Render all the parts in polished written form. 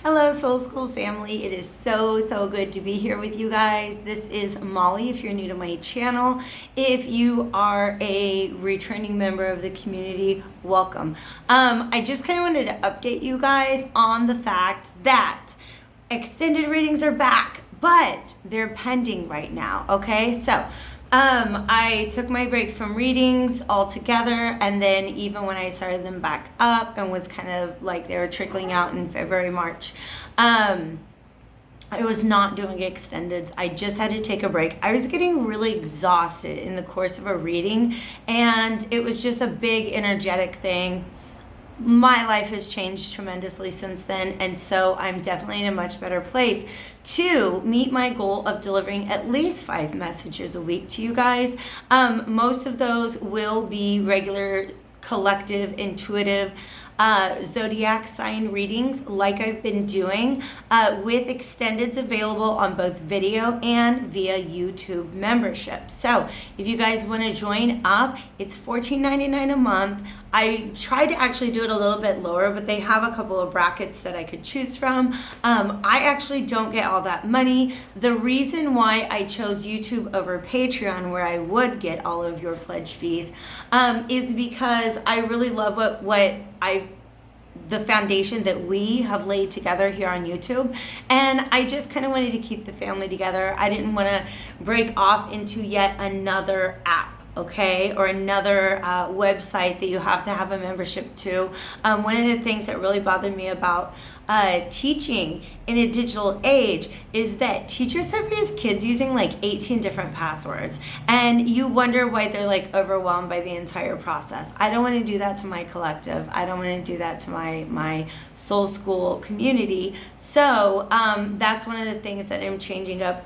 Hello, Soul School family. It is so good to be here with you guys. This is Molly, if you're new to my channel. If you are a returning member of the community, welcome. I just kind of wanted to update you guys on the fact that extended readings are back, but they're pending right now, okay? So, I took my break from readings altogether, and then even when I started them back up and was kind of like they were trickling out in February, March, I was not doing extendeds. I just had to take a break. I was getting really exhausted in the course of a reading, and it was just a big energetic thing. My life has changed tremendously since then, and so I'm definitely in a much better place to meet my goal of delivering at least 5 messages a week to you guys. Most of those will be regular collective intuitive zodiac sign readings like I've been doing with extendeds available on both video and via YouTube membership. So if you guys want to join up, it's $14.99 a month. I tried to actually do it a little bit lower, but they have a couple of brackets that I could choose from. I actually don't get all that money. The reason why I chose YouTube over Patreon, where I would get all of your pledge fees, is because I really love the foundation that we have laid together here on YouTube, and I just kind of wanted to keep the family together. I didn't want to break off into yet another app, okay, or another website that you have to have a membership to. One of the things that really bothered me about teaching in a digital age is that teachers have these kids using like 18 different passwords, and you wonder why they're like overwhelmed by the entire process. I don't want to do that to my collective. I don't want to do that to my Soul School community. So that's one of the things that I'm changing up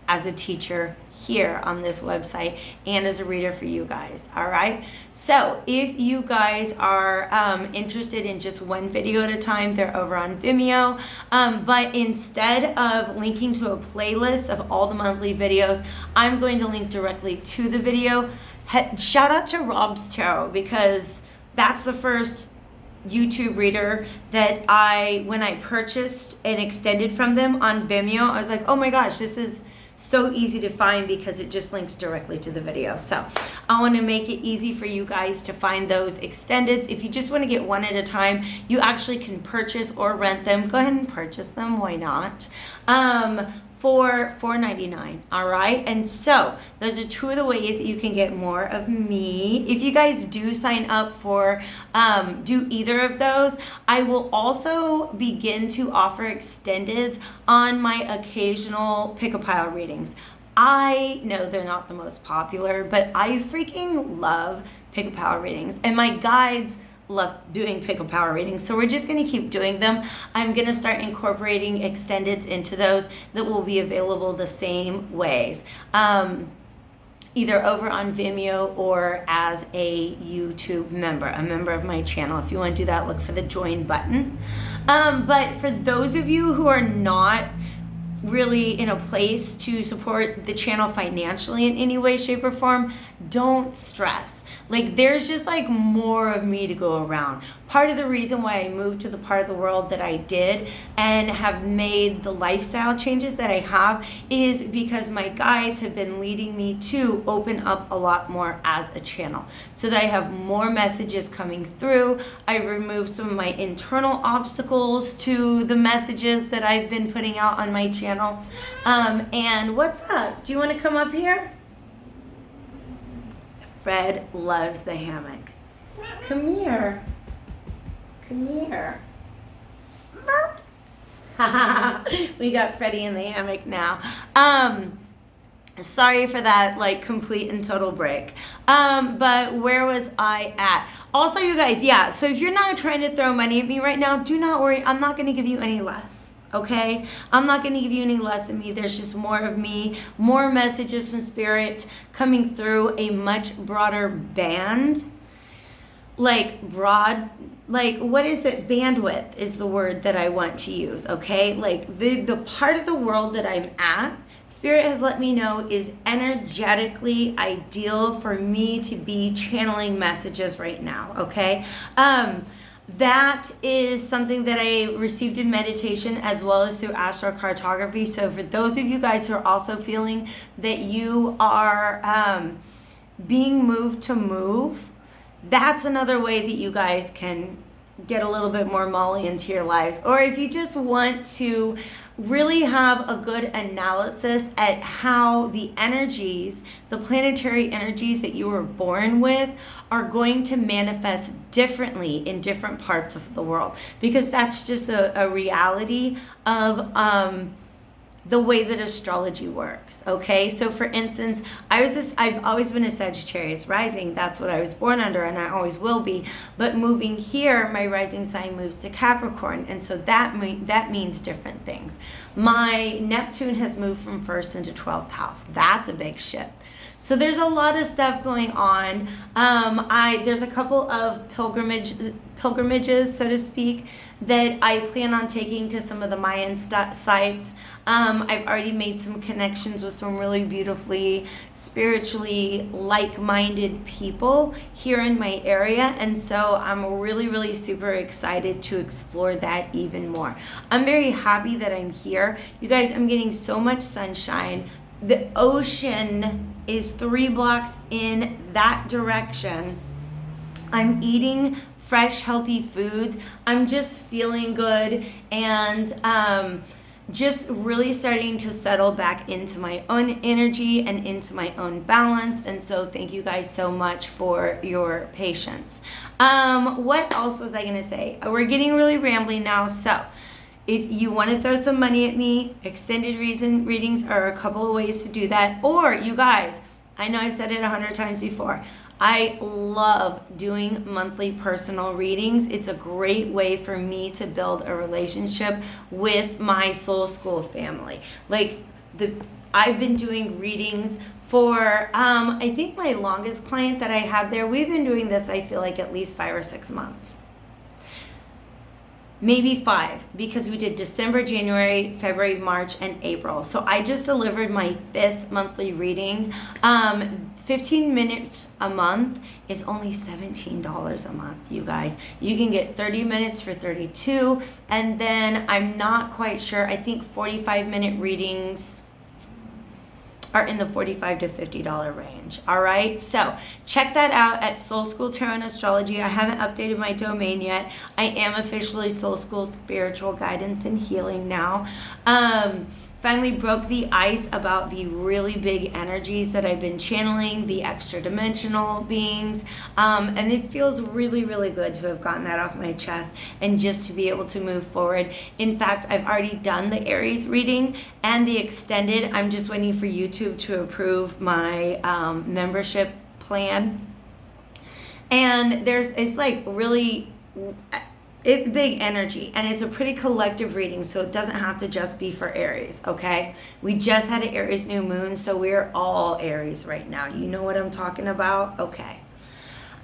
as a teacher here on this website and as a reader for you guys. All right, so if you guys are interested in just one video at a time, they're over on Vimeo, but instead of linking to a playlist of all the monthly videos, I'm going to link directly to the video. Shout out to Rob's Tarot, because that's the first YouTube reader that when I purchased and extended from them on Vimeo, I was like, oh my gosh, this is so easy to find because it just links directly to the video. So I want to make it easy for you guys to find those extendeds. If you just want to get one at a time, you actually can purchase or rent them. Go ahead and purchase them, why not? For $4.99, all right? And so those are 2 of the ways that you can get more of me. If you guys do sign up for do either of those, I will also begin to offer extendeds on my occasional pick-a-pile readings. I know they're not the most popular, but I freaking love pick-a-pile readings, and my guides love doing pick-a-pile readings, so we're just going to keep doing them. I'm going to start incorporating extendeds into those that will be available the same ways, either over on Vimeo or as a YouTube member, a member of my channel. If you want to do that, look for the join button. But for those of you who are not really in a place to support the channel financially in any way, shape, or form, don't stress. Like, there's just like more of me to go around. Part of the reason why I moved to the part of the world that I did and have made the lifestyle changes that I have is because my guides have been leading me to open up a lot more as a channel, so that I have more messages coming through. I removed some of my internal obstacles to the messages that I've been putting out on my channel. And what's up? Do you want to come up here? Fred loves the hammock. Come here. Come here. We got Freddy in the hammock now. Sorry for that, like, complete and total break. But where was I at? Also, you guys, yeah, so if you're not trying to throw money at me right now, do not worry. I'm not going to give you any less. Okay, I'm not going to give you any less of me. There's just more of me, more messages from Spirit coming through, a much broader band, like what is it? Bandwidth is the word that I want to use. Okay, like the part of the world that I'm at, Spirit has let me know is energetically ideal for me to be channeling messages right now. Okay. that is something that I received in meditation as well as through AstroCartography. So for those of you guys who are also feeling that you are being moved to move, that's another way that you guys can get a little bit more Molly into your lives. Or if you just want to really have a good analysis at how the energies, the planetary energies that you were born with, are going to manifest differently in different parts of the world, because that's just a reality of the way that astrology works. Okay, so for instance, I've always been a Sagittarius rising. That's what I was born under, and I always will be. But moving here, my rising sign moves to Capricorn, and so that means different things. My Neptune has moved from 1st into 12th house. That's a big shift. So there's a lot of stuff going on. There's a couple of pilgrimages, so to speak, that I plan on taking to some of the Mayan sites. I've already made some connections with some really beautifully, spiritually like-minded people here in my area, and so I'm really, really super excited to explore that even more. I'm very happy that I'm here. You guys, I'm getting so much sunshine. The ocean is 3 blocks in that direction. I'm eating fresh, healthy foods. I'm just feeling good, and just really starting to settle back into my own energy and into my own balance. And so thank you guys so much for your patience. What else was I going to say? We're getting really rambly now, so if you want to throw some money at me, extended readings are a couple of ways to do that. Or you guys, I know I've said it 100 times before, I love doing monthly personal readings. It's a great way for me to build a relationship with my Soul School family. I've been doing readings for, I think my longest client that I have there, we've been doing this, I feel like, at least 5 or 6 months. Maybe 5, because we did December, January, February, March, and April. So I just delivered my 5th monthly reading. 15 minutes a month is only $17 a month, you guys. You can get 30 minutes for $32, and then I'm not quite sure, I think 45-minute readings are in the $45 to $50 range. All right, so check that out at Soul School Tarot Astrology. I haven't updated my domain yet. I am officially Soul School Spiritual Guidance and Healing now. Finally broke the ice about the really big energies that I've been channeling, the extra dimensional beings, and it feels really, really good to have gotten that off my chest and just to be able to move forward. In fact, I've already done the Aries reading and the extended. I'm just waiting for YouTube to approve my membership plan. And it's like really, it's big energy, and it's a pretty collective reading, so it doesn't have to just be for Aries, okay? We just had an Aries new moon, so we're all Aries right now. You know what I'm talking about? Okay.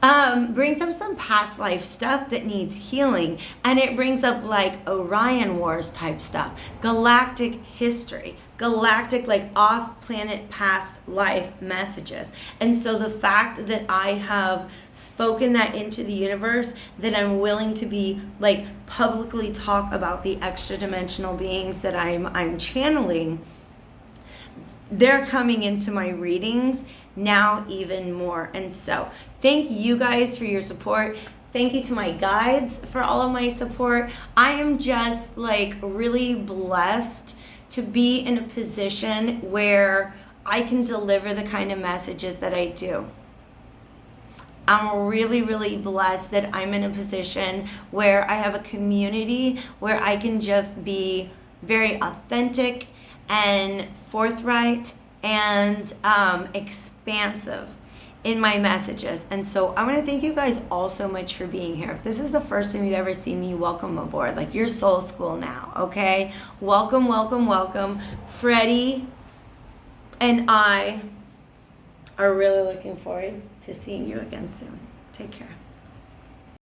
Brings up some past life stuff that needs healing, and it brings up like Orion Wars type stuff, galactic history, galactic, like off-planet past life messages. And so the fact that I have spoken that into the universe, that I'm willing to be like publicly talk about the extra dimensional beings that I'm channeling, they're coming into my readings now even more. And so thank you guys for your support. Thank you to my guides for all of my support. I am just like really blessed to be in a position where I can deliver the kind of messages that I do. I'm really, really blessed that I'm in a position where I have a community where I can just be very authentic and forthright and expansive in my messages. And so I want to thank you guys all so much for being here. If this is the first time you ever see me, welcome aboard. Like, you're Soul School now, okay? Welcome, welcome, welcome. Freddy and I are really looking forward to seeing you again soon. Take care.